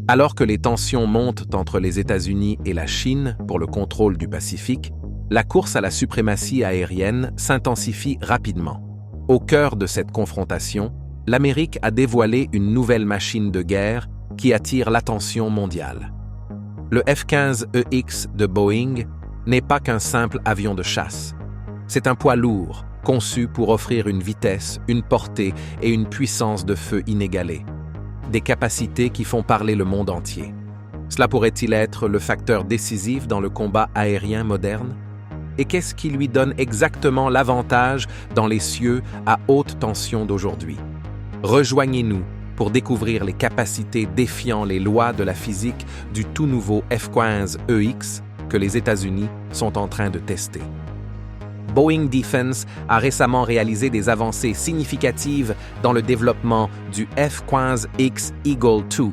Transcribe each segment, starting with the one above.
Alors que les tensions montent entre les États-Unis et la Chine pour le contrôle du Pacifique, la course à la suprématie aérienne s'intensifie rapidement. Au cœur de cette confrontation, l'Amérique a dévoilé une nouvelle machine de guerre qui attire l'attention mondiale. Le F-15EX de Boeing n'est pas qu'un simple avion de chasse. C'est un poids lourd, conçu pour offrir une vitesse, une portée et une puissance de feu inégalées. Des capacités qui font parler le monde entier. Cela pourrait-il être le facteur décisif dans le combat aérien moderne? Et qu'est-ce qui lui donne exactement l'avantage dans les cieux à haute tension d'aujourd'hui? Rejoignez-nous pour découvrir les capacités défiant les lois de la physique du tout nouveau F-15EX que les États-Unis sont en train de tester. Boeing Defense a récemment réalisé des avancées significatives dans le développement du F-15X Eagle II,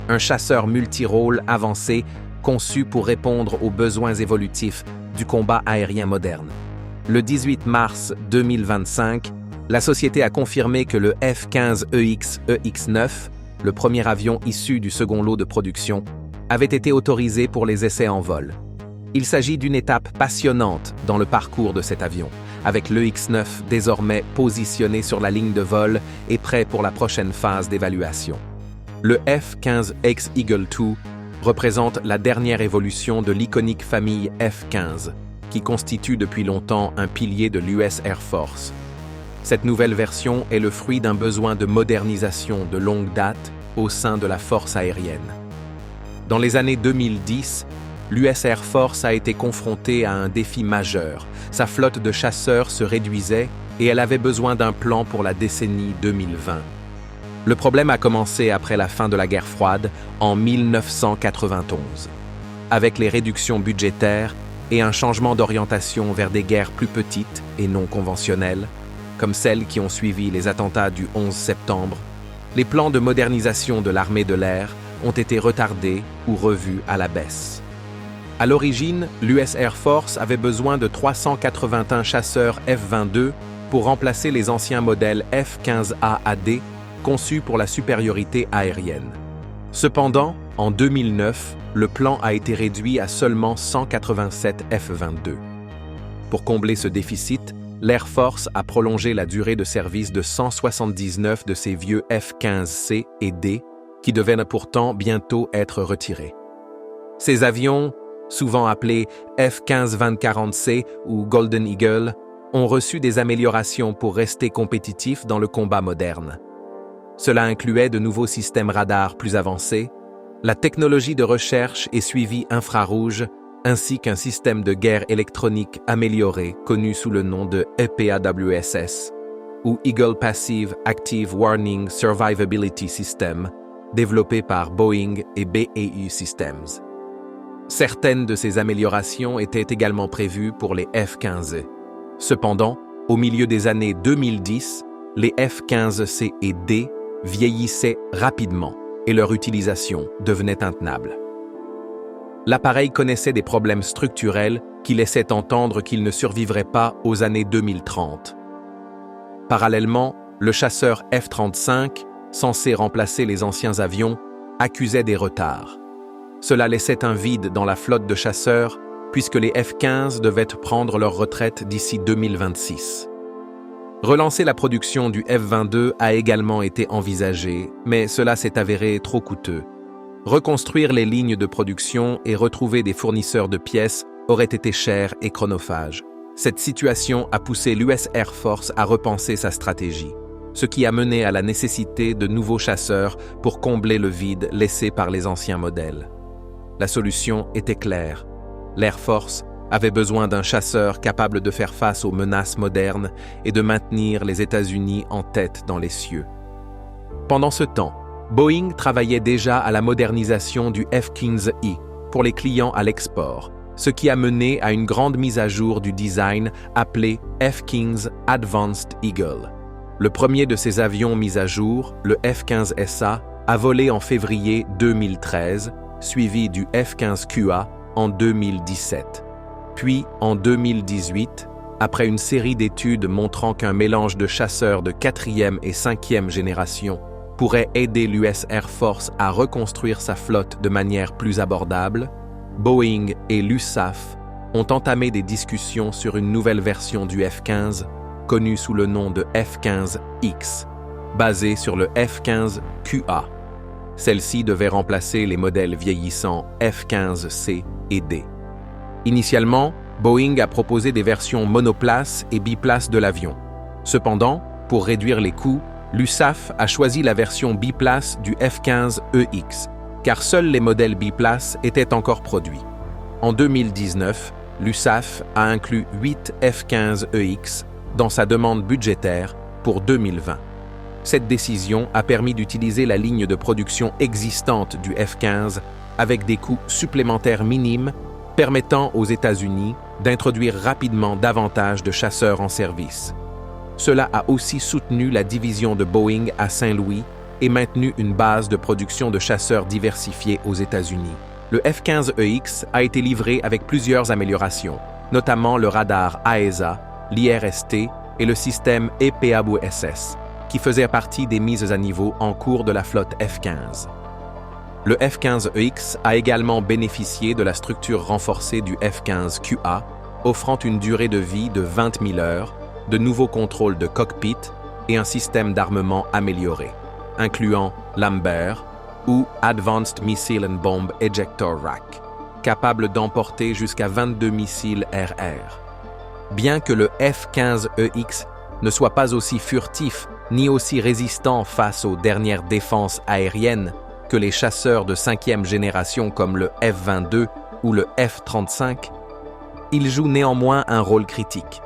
un chasseur multirôle avancé conçu pour répondre aux besoins évolutifs du combat aérien moderne. Le 18 mars 2025, la société a confirmé que le F-15EX EX9, le premier avion issu du second lot de production, avait été autorisé pour les essais en vol. Il s'agit d'une étape passionnante dans le parcours de cet avion, avec l'EX9 désormais positionné sur la ligne de vol et prêt pour la prochaine phase d'évaluation. Le F-15X Eagle II représente la dernière évolution de l'iconique famille F-15, qui constitue depuis longtemps un pilier de l'US Air Force. Cette nouvelle version est le fruit d'un besoin de modernisation de longue date au sein de la force aérienne. Dans les années 2010, l'US Air Force a été confrontée à un défi majeur. Sa flotte de chasseurs se réduisait et elle avait besoin d'un plan pour la décennie 2020. Le problème a commencé après la fin de la guerre froide, en 1991. Avec les réductions budgétaires et un changement d'orientation vers des guerres plus petites et non conventionnelles, comme celles qui ont suivi les attentats du 11 septembre, les plans de modernisation de l'armée de l'air ont été retardés ou revus à la baisse. À l'origine, l'US Air Force avait besoin de 381 chasseurs F-22 pour remplacer les anciens modèles F-15A/AD conçus pour la supériorité aérienne. Cependant, en 2009, le plan a été réduit à seulement 187 F-22. Pour combler ce déficit, l'Air Force a prolongé la durée de service de 179 de ces vieux F-15C et D, qui devaient pourtant bientôt être retirés. Ces avions, souvent appelés F-15-2040C ou Golden Eagle, ont reçu des améliorations pour rester compétitifs dans le combat moderne. Cela incluait de nouveaux systèmes radars plus avancés, la technologie de recherche et suivi infrarouge, ainsi qu'un système de guerre électronique amélioré connu sous le nom de EPAWSS, ou Eagle Passive Active Warning Survivability System, développé par Boeing et BAE Systems. Certaines de ces améliorations étaient également prévues pour les F-15. Cependant, au milieu des années 2010, les F-15C et D vieillissaient rapidement et leur utilisation devenait intenable. L'appareil connaissait des problèmes structurels qui laissaient entendre qu'il ne survivrait pas aux années 2030. Parallèlement, le chasseur F-35, censé remplacer les anciens avions, accusait des retards. Cela laissait un vide dans la flotte de chasseurs, puisque les F-15 devaient prendre leur retraite d'ici 2026. Relancer la production du F-22 a également été envisagé, mais cela s'est avéré trop coûteux. Reconstruire les lignes de production et retrouver des fournisseurs de pièces aurait été cher et chronophage. Cette situation a poussé l'US Air Force à repenser sa stratégie, ce qui a mené à la nécessité de nouveaux chasseurs pour combler le vide laissé par les anciens modèles. La solution était claire. L'Air Force avait besoin d'un chasseur capable de faire face aux menaces modernes et de maintenir les États-Unis en tête dans les cieux. Pendant ce temps, Boeing travaillait déjà à la modernisation du F-15E pour les clients à l'export, ce qui a mené à une grande mise à jour du design appelé F-15 Advanced Eagle. Le premier de ces avions mis à jour, le F-15SA, a volé en février 2013, suivi du F-15QA en 2017. Puis, en 2018, après une série d'études montrant qu'un mélange de chasseurs de 4e et 5e génération pourrait aider l'US Air Force à reconstruire sa flotte de manière plus abordable, Boeing et l'USAF ont entamé des discussions sur une nouvelle version du F-15, connue sous le nom de F-15X, basée sur le F-15QA. Celle-ci devait remplacer les modèles vieillissants F-15C et D. Initialement, Boeing a proposé des versions monoplace et biplace de l'avion. Cependant, pour réduire les coûts, l'USAF a choisi la version biplace du F-15EX, car seuls les modèles biplace étaient encore produits. En 2019, l'USAF a inclus 8 F-15EX dans sa demande budgétaire pour 2020. Cette décision a permis d'utiliser la ligne de production existante du F-15 avec des coûts supplémentaires minimes, permettant aux États-Unis d'introduire rapidement davantage de chasseurs en service. Cela a aussi soutenu la division de Boeing à Saint-Louis et maintenu une base de production de chasseurs diversifiés aux États-Unis. Le F-15EX a été livré avec plusieurs améliorations, notamment le radar AESA, l'IRST et le système EPABOSS, qui faisaient partie des mises à niveau en cours de la flotte F-15. Le F-15EX a également bénéficié de la structure renforcée du F-15QA, offrant une durée de vie de 20 000 heures, de nouveaux contrôles de cockpit et un système d'armement amélioré, incluant l'AMBER ou Advanced Missile and Bomb Ejector Rack, capable d'emporter jusqu'à 22 missiles RR. Bien que le F-15EX ne soit pas aussi furtif ni aussi résistant face aux dernières défenses aériennes que les chasseurs de 5e génération comme le F-22 ou le F-35, il joue néanmoins un rôle critique.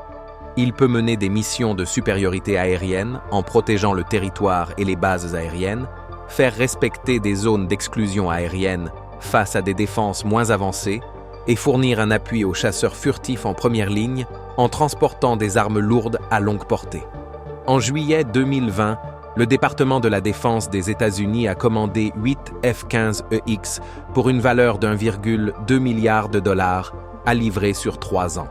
Il peut mener des missions de supériorité aérienne en protégeant le territoire et les bases aériennes, faire respecter des zones d'exclusion aérienne face à des défenses moins avancées et fournir un appui aux chasseurs furtifs en première ligne en transportant des armes lourdes à longue portée. En juillet 2020, le département de la Défense des États-Unis a commandé 8 F-15EX pour une valeur d'1,2 milliard de dollars à livrer sur 3 ans.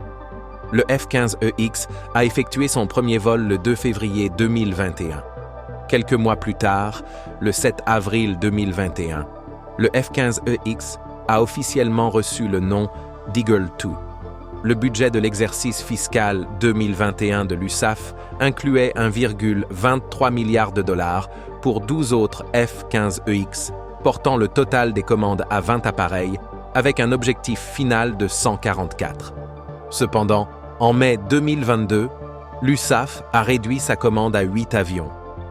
Le F-15EX a effectué son premier vol le 2 février 2021. Quelques mois plus tard, le 7 avril 2021, le F-15EX a officiellement reçu le nom d'Eagle II. Le budget de l'exercice fiscal 2021 de l'USAF incluait 1,23 milliard de dollars pour 12 autres F-15EX, portant le total des commandes à 20 appareils, avec un objectif final de 144. Cependant, en mai 2022, l'USAF a réduit sa commande à 8 avions.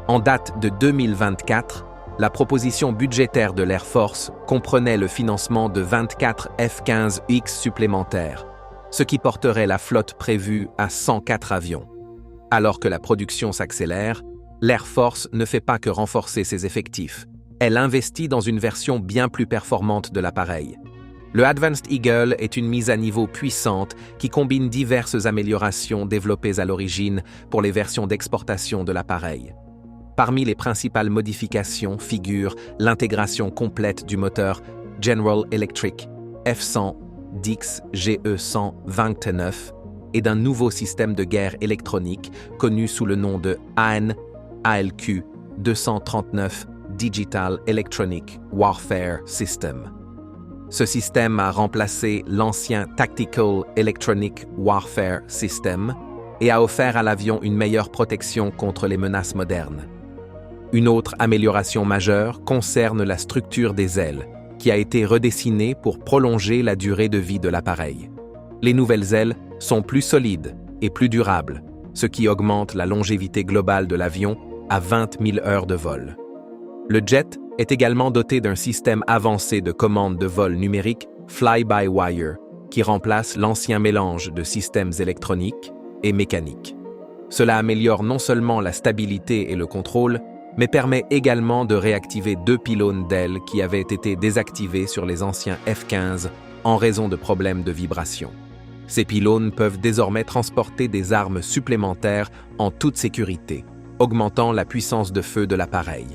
En date de 2024, la proposition budgétaire de l'Air Force comprenait le financement de 24 F-15X supplémentaires, ce qui porterait la flotte prévue à 104 avions. Alors que la production s'accélère, l'Air Force ne fait pas que renforcer ses effectifs. Elle investit dans une version bien plus performante de l'appareil. Le Advanced Eagle est une mise à niveau puissante qui combine diverses améliorations développées à l'origine pour les versions d'exportation de l'appareil. Parmi les principales modifications figurent l'intégration complète du moteur General Electric F100 Dix GE129 et d'un nouveau système de guerre électronique connu sous le nom de AN/ALQ 239 Digital Electronic Warfare System. Ce système a remplacé l'ancien Tactical Electronic Warfare System et a offert à l'avion une meilleure protection contre les menaces modernes. Une autre amélioration majeure concerne la structure des ailes, qui a été redessinée pour prolonger la durée de vie de l'appareil. Les nouvelles ailes sont plus solides et plus durables, ce qui augmente la longévité globale de l'avion à 20 000 heures de vol. Le jet est également doté d'un système avancé de commande de vol numérique fly-by-wire, qui remplace l'ancien mélange de systèmes électroniques et mécaniques. Cela améliore non seulement la stabilité et le contrôle, mais permet également de réactiver 2 pylônes d'ailes qui avaient été désactivés sur les anciens F-15 en raison de problèmes de vibration. Ces pylônes peuvent désormais transporter des armes supplémentaires en toute sécurité, augmentant la puissance de feu de l'appareil.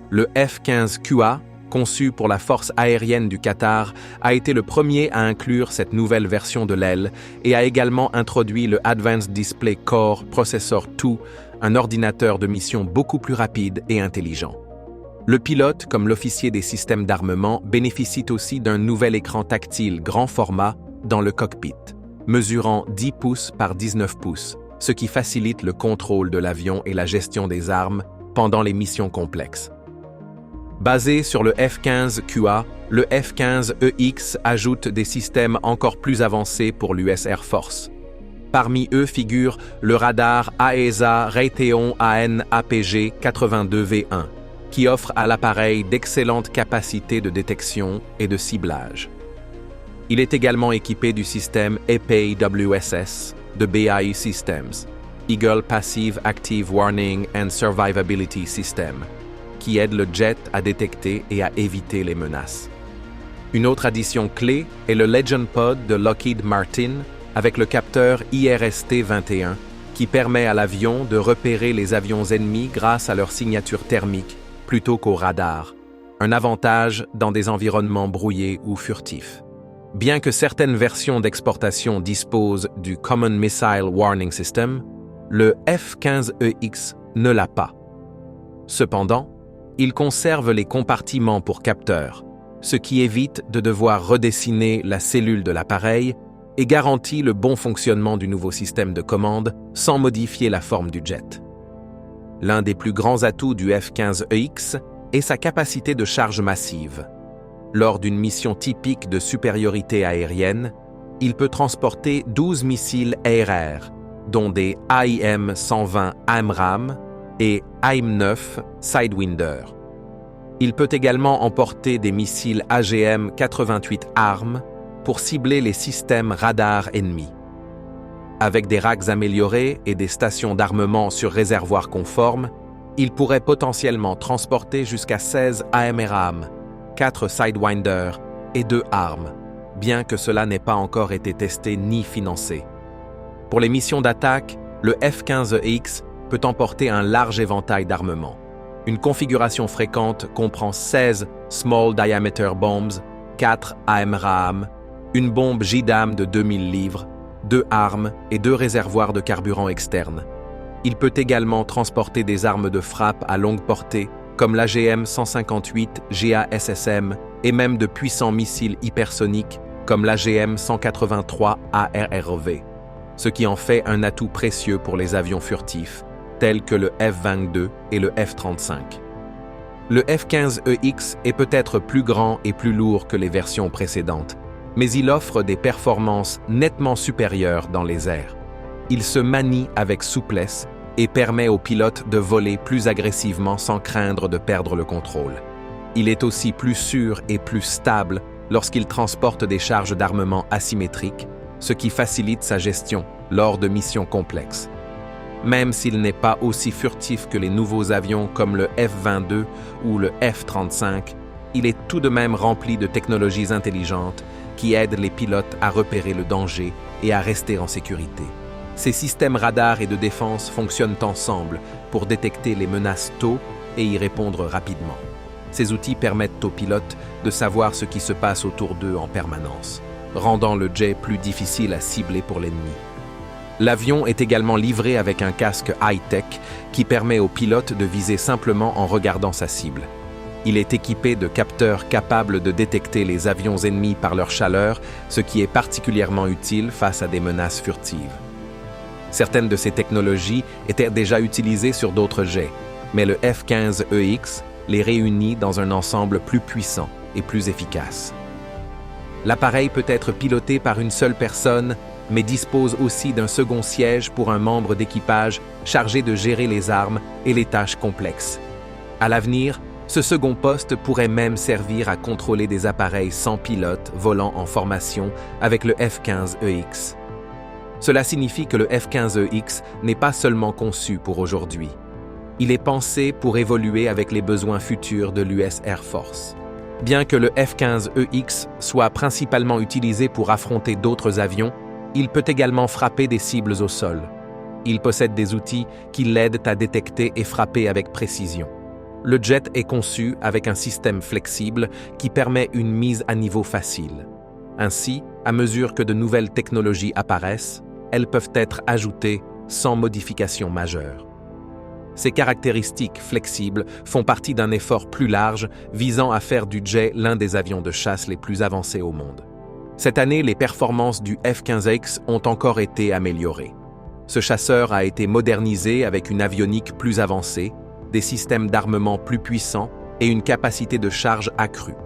Le F-15QA, conçu pour la force aérienne du Qatar, a été le premier à inclure cette nouvelle version de l'aile et a également introduit le Advanced Display Core Processor 2, un ordinateur de mission beaucoup plus rapide et intelligent. Le pilote, comme l'officier des systèmes d'armement, bénéficie aussi d'un nouvel écran tactile grand format dans le cockpit, mesurant 10 pouces par 19 pouces, ce qui facilite le contrôle de l'avion et la gestion des armes pendant les missions complexes. Basé sur le F-15QA, le F-15EX ajoute des systèmes encore plus avancés pour l'US Air Force. Parmi eux figure le radar AESA Raytheon AN/APG 82V1, qui offre à l'appareil d'excellentes capacités de détection et de ciblage. Il est également équipé du système EPAWSS de BAE Systems, Eagle Passive Active Warning and Survivability System, qui aide le jet à détecter et à éviter les menaces. Une autre addition clé est le Legend Pod de Lockheed Martin avec le capteur IRST-21 qui permet à l'avion de repérer les avions ennemis grâce à leur signature thermique plutôt qu'au radar, un avantage dans des environnements brouillés ou furtifs. Bien que certaines versions d'exportation disposent du Common Missile Warning System, le F-15EX ne l'a pas. Cependant, il conserve les compartiments pour capteurs, ce qui évite de devoir redessiner la cellule de l'appareil et garantit le bon fonctionnement du nouveau système de commande sans modifier la forme du jet. L'un des plus grands atouts du F-15EX est sa capacité de charge massive. Lors d'une mission typique de supériorité aérienne, il peut transporter 12 missiles ARR, dont des AIM-120 AMRAAM et AIM-9 Sidewinder. Il peut également emporter des missiles AGM-88 ARM pour cibler les systèmes radars ennemis. Avec des racks améliorés et des stations d'armement sur réservoir conformes, il pourrait potentiellement transporter jusqu'à 16 AMRAAM, 4 Sidewinder et 2 ARM, bien que cela n'ait pas encore été testé ni financé. Pour les missions d'attaque, le F-15EX peut emporter un large éventail d'armements. Une configuration fréquente comprend 16 Small Diameter Bombs, 4 AMRAAM, une bombe JDAM de 2000 livres, 2 armes et 2 réservoirs de carburant externes. Il peut également transporter des armes de frappe à longue portée, comme l'AGM-158 GASSM et même de puissants missiles hypersoniques, comme l'AGM-183 ARRV, ce qui en fait un atout précieux pour les avions furtifs, tels que le F-22 et le F-35. Le F-15EX est peut-être plus grand et plus lourd que les versions précédentes, mais il offre des performances nettement supérieures dans les airs. Il se manie avec souplesse et permet aux pilotes de voler plus agressivement sans craindre de perdre le contrôle. Il est aussi plus sûr et plus stable lorsqu'il transporte des charges d'armement asymétriques, ce qui facilite sa gestion lors de missions complexes. Même s'il n'est pas aussi furtif que les nouveaux avions comme le F-22 ou le F-35, il est tout de même rempli de technologies intelligentes qui aident les pilotes à repérer le danger et à rester en sécurité. Ces systèmes radars et de défense fonctionnent ensemble pour détecter les menaces tôt et y répondre rapidement. Ces outils permettent aux pilotes de savoir ce qui se passe autour d'eux en permanence, rendant le jet plus difficile à cibler pour l'ennemi. L'avion est également livré avec un casque high-tech qui permet au pilote de viser simplement en regardant sa cible. Il est équipé de capteurs capables de détecter les avions ennemis par leur chaleur, ce qui est particulièrement utile face à des menaces furtives. Certaines de ces technologies étaient déjà utilisées sur d'autres jets, mais le F-15EX les réunit dans un ensemble plus puissant et plus efficace. L'appareil peut être piloté par une seule personne, mais dispose aussi d'un second siège pour un membre d'équipage chargé de gérer les armes et les tâches complexes. À l'avenir, ce second poste pourrait même servir à contrôler des appareils sans pilote volant en formation avec le F-15EX. Cela signifie que le F-15EX n'est pas seulement conçu pour aujourd'hui. Il est pensé pour évoluer avec les besoins futurs de l'US Air Force. Bien que le F-15EX soit principalement utilisé pour affronter d'autres avions, il peut également frapper des cibles au sol. Il possède des outils qui l'aident à détecter et frapper avec précision. Le jet est conçu avec un système flexible qui permet une mise à niveau facile. Ainsi, à mesure que de nouvelles technologies apparaissent, elles peuvent être ajoutées sans modification majeure. Ces caractéristiques flexibles font partie d'un effort plus large visant à faire du jet l'un des avions de chasse les plus avancés au monde. Cette année, les performances du F-15X ont encore été améliorées. Ce chasseur a été modernisé avec une avionique plus avancée, des systèmes d'armement plus puissants et une capacité de charge accrue.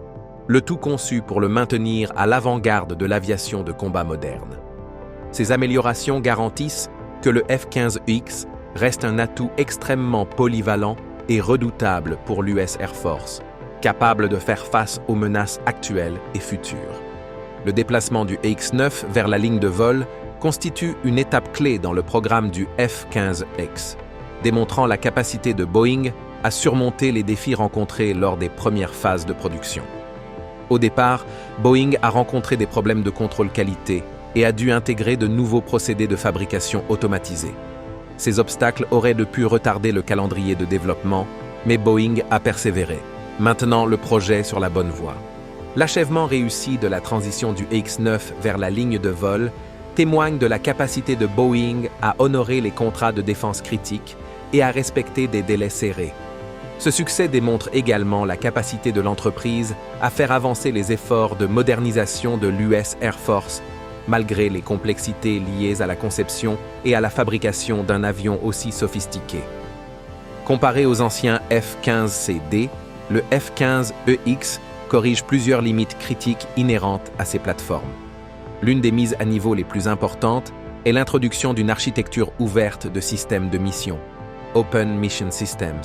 Le tout conçu pour le maintenir à l'avant-garde de l'aviation de combat moderne. Ces améliorations garantissent que le F-15X reste un atout extrêmement polyvalent et redoutable pour l'US Air Force, capable de faire face aux menaces actuelles et futures. Le déplacement du AX-9 vers la ligne de vol constitue une étape clé dans le programme du F-15X, démontrant la capacité de Boeing à surmonter les défis rencontrés lors des premières phases de production. Au départ, Boeing a rencontré des problèmes de contrôle qualité et a dû intégrer de nouveaux procédés de fabrication automatisés. Ces obstacles auraient pu retarder le calendrier de développement, mais Boeing a persévéré, maintenant le projet sur la bonne voie. L'achèvement réussi de la transition du AX-9 vers la ligne de vol témoigne de la capacité de Boeing à honorer les contrats de défense critiques et à respecter des délais serrés. Ce succès démontre également la capacité de l'entreprise à faire avancer les efforts de modernisation de l'US Air Force, malgré les complexités liées à la conception et à la fabrication d'un avion aussi sophistiqué. Comparé aux anciens F-15CD, le F-15EX corrige plusieurs limites critiques inhérentes à ces plateformes. L'une des mises à niveau les plus importantes est l'introduction d'une architecture ouverte de systèmes de mission, Open Mission Systems.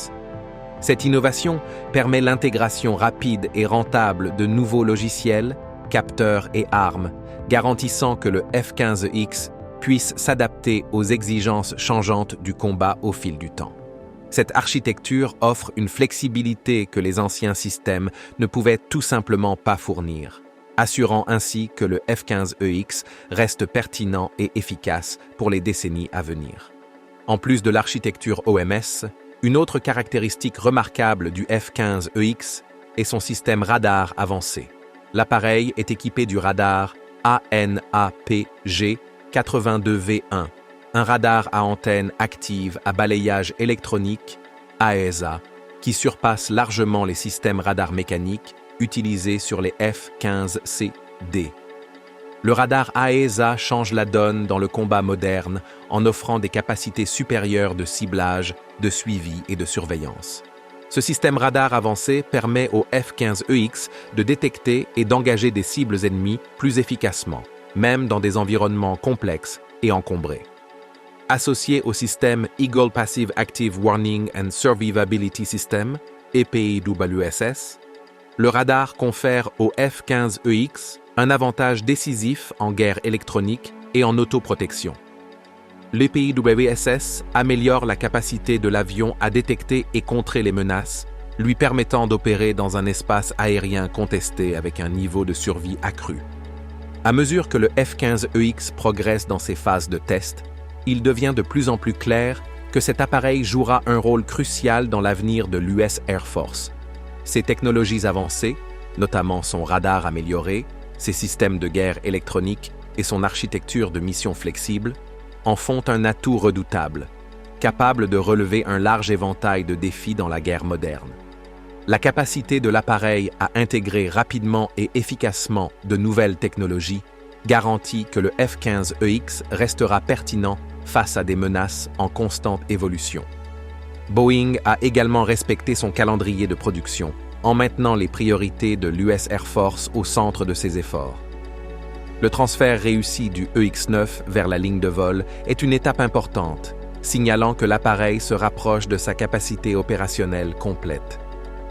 Cette innovation permet l'intégration rapide et rentable de nouveaux logiciels, capteurs et armes, garantissant que le F-15X puisse s'adapter aux exigences changeantes du combat au fil du temps. Cette architecture offre une flexibilité que les anciens systèmes ne pouvaient tout simplement pas fournir, assurant ainsi que le F-15EX reste pertinent et efficace pour les décennies à venir. En plus de l'architecture OMS, une autre caractéristique remarquable du F-15EX est son système radar avancé. L'appareil est équipé du radar ANAPG-82V1, un radar à antenne active à balayage électronique, AESA, qui surpasse largement les systèmes radars mécaniques utilisés sur les F-15CD. Le radar AESA change la donne dans le combat moderne en offrant des capacités supérieures de ciblage, de suivi et de surveillance. Ce système radar avancé permet au F-15EX de détecter et d'engager des cibles ennemies plus efficacement, même dans des environnements complexes et encombrés. Associé au système Eagle Passive Active Warning and Survivability System, EPIWSS, le radar confère au F-15EX un avantage décisif en guerre électronique et en autoprotection. L'EPIWSS améliore la capacité de l'avion à détecter et contrer les menaces, lui permettant d'opérer dans un espace aérien contesté avec un niveau de survie accru. À mesure que le F-15EX progresse dans ses phases de test, il devient de plus en plus clair que cet appareil jouera un rôle crucial dans l'avenir de l'US Air Force. Ses technologies avancées, notamment son radar amélioré, ses systèmes de guerre électronique et son architecture de mission flexible, en font un atout redoutable, capable de relever un large éventail de défis dans la guerre moderne. La capacité de l'appareil à intégrer rapidement et efficacement de nouvelles technologies garantit que le F-15EX restera pertinent face à des menaces en constante évolution. Boeing a également respecté son calendrier de production en maintenant les priorités de l'US Air Force au centre de ses efforts. Le transfert réussi du EX-9 vers la ligne de vol est une étape importante, signalant que l'appareil se rapproche de sa capacité opérationnelle complète.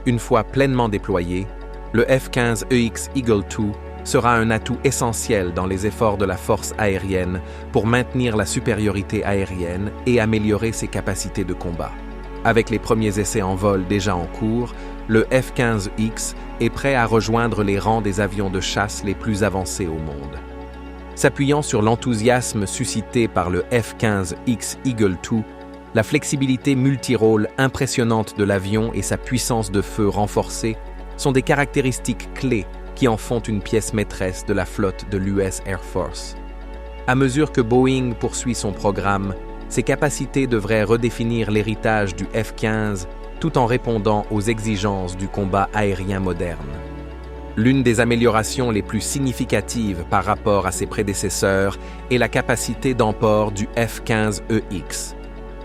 Une fois pleinement déployé, le F-15EX Eagle II sera un atout essentiel dans les efforts de la force aérienne pour maintenir la supériorité aérienne et améliorer ses capacités de combat. Avec les premiers essais en vol déjà en cours, le F-15X est prêt à rejoindre les rangs des avions de chasse les plus avancés au monde. S'appuyant sur l'enthousiasme suscité par le F-15X Eagle II, la flexibilité multirôle impressionnante de l'avion et sa puissance de feu renforcée sont des caractéristiques clés qui en font une pièce maîtresse de la flotte de l'US Air Force. À mesure que Boeing poursuit son programme, Ces capacités devraient redéfinir l'héritage du F-15 tout en répondant aux exigences du combat aérien moderne. L'une des améliorations les plus significatives par rapport à ses prédécesseurs est la capacité d'emport du F-15EX.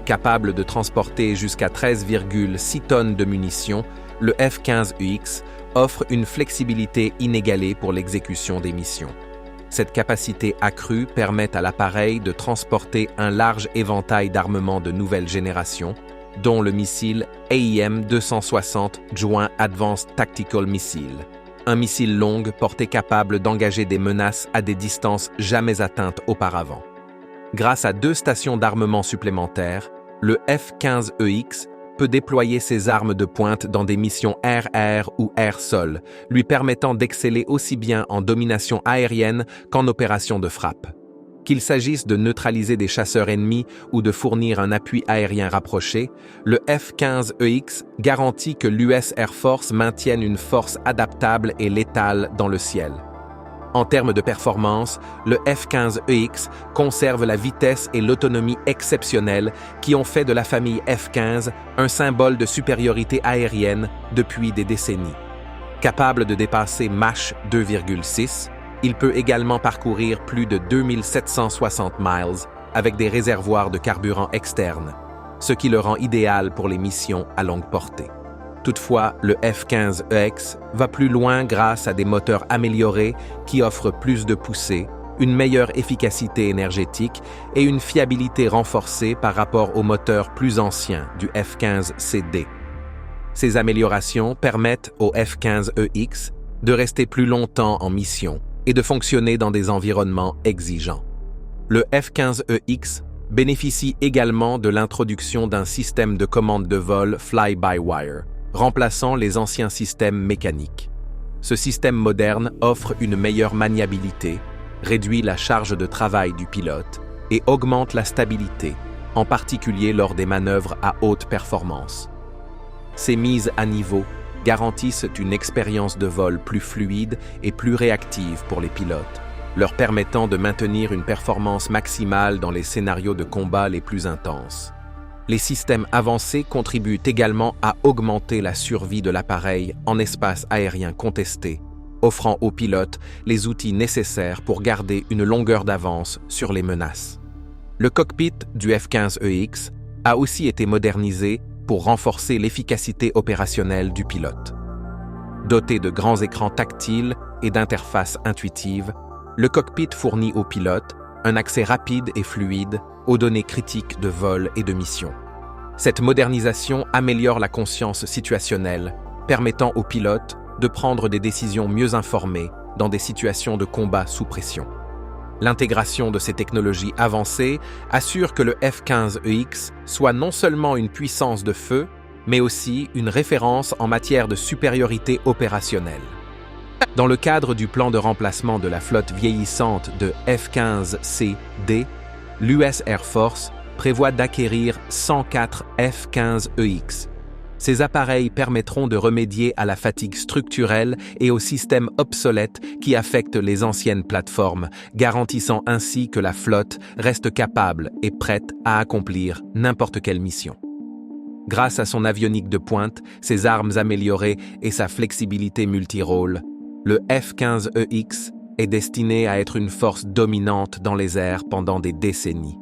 Capable de transporter jusqu'à 13,6 tonnes de munitions, le F-15EX offre une flexibilité inégalée pour l'exécution des missions. Cette capacité accrue permet à l'appareil de transporter un large éventail d'armements de nouvelle génération, dont le missile AIM-260 Joint Advanced Tactical Missile, un missile longue portée capable d'engager des menaces à des distances jamais atteintes auparavant. Grâce à 2 stations d'armement supplémentaires, le F-15EX peut déployer ses armes de pointe dans des missions air-air ou air-sol, lui permettant d'exceller aussi bien en domination aérienne qu'en opération de frappe. Qu'il s'agisse de neutraliser des chasseurs ennemis ou de fournir un appui aérien rapproché, le F-15EX garantit que l'US Air Force maintienne une force adaptable et létale dans le ciel. En termes de performance, le F-15EX conserve la vitesse et l'autonomie exceptionnelles qui ont fait de la famille F-15 un symbole de supériorité aérienne depuis des décennies. Capable de dépasser Mach 2,6, il peut également parcourir plus de 2760 miles avec des réservoirs de carburant externes, ce qui le rend idéal pour les missions à longue portée. Toutefois, le F-15EX va plus loin grâce à des moteurs améliorés qui offrent plus de poussée, une meilleure efficacité énergétique et une fiabilité renforcée par rapport aux moteurs plus anciens du F-15CD. Ces améliorations permettent au F-15EX de rester plus longtemps en mission et de fonctionner dans des environnements exigeants. Le F-15EX bénéficie également de l'introduction d'un système de commande de vol fly-by-wire, remplaçant les anciens systèmes mécaniques. Ce système moderne offre une meilleure maniabilité, réduit la charge de travail du pilote et augmente la stabilité, en particulier lors des manœuvres à haute performance. Ces mises à niveau garantissent une expérience de vol plus fluide et plus réactive pour les pilotes, leur permettant de maintenir une performance maximale dans les scénarios de combat les plus intenses. Les systèmes avancés contribuent également à augmenter la survie de l'appareil en espace aérien contesté, offrant aux pilotes les outils nécessaires pour garder une longueur d'avance sur les menaces. Le cockpit du F-15EX a aussi été modernisé pour renforcer l'efficacité opérationnelle du pilote. Doté de grands écrans tactiles et d'interfaces intuitives, le cockpit fournit aux pilotes un accès rapide et fluide aux données critiques de vol et de mission. Cette modernisation améliore la conscience situationnelle, permettant aux pilotes de prendre des décisions mieux informées dans des situations de combat sous pression. L'intégration de ces technologies avancées assure que le F-15EX soit non seulement une puissance de feu, mais aussi une référence en matière de supériorité opérationnelle. Dans le cadre du plan de remplacement de la flotte vieillissante de F-15CD, l'US Air Force prévoit d'acquérir 104 F-15EX. Ces appareils permettront de remédier à la fatigue structurelle et aux systèmes obsolètes qui affectent les anciennes plateformes, garantissant ainsi que la flotte reste capable et prête à accomplir n'importe quelle mission. Grâce à son avionique de pointe, ses armes améliorées et sa flexibilité multirôle, le F-15EX est destiné à être une force dominante dans les airs pendant des décennies.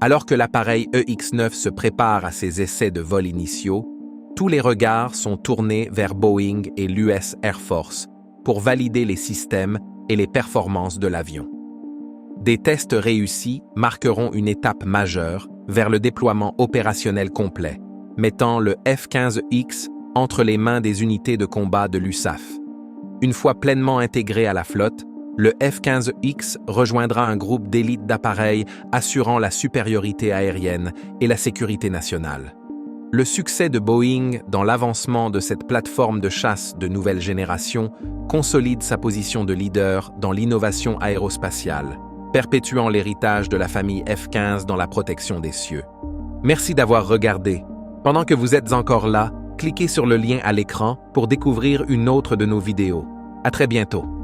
Alors que l'appareil EX-9 se prépare à ses essais de vol initiaux, tous les regards sont tournés vers Boeing et l'US Air Force pour valider les systèmes et les performances de l'avion. Des tests réussis marqueront une étape majeure vers le déploiement opérationnel complet, mettant le F-15X entre les mains des unités de combat de l'USAF. Une fois pleinement intégré à la flotte, le F-15X rejoindra un groupe d'élite d'appareils assurant la supériorité aérienne et la sécurité nationale. Le succès de Boeing dans l'avancement de cette plateforme de chasse de nouvelle génération consolide sa position de leader dans l'innovation aérospatiale, perpétuant l'héritage de la famille F-15 dans la protection des cieux. Merci d'avoir regardé. Pendant que vous êtes encore là, cliquez sur le lien à l'écran pour découvrir une autre de nos vidéos. À très bientôt.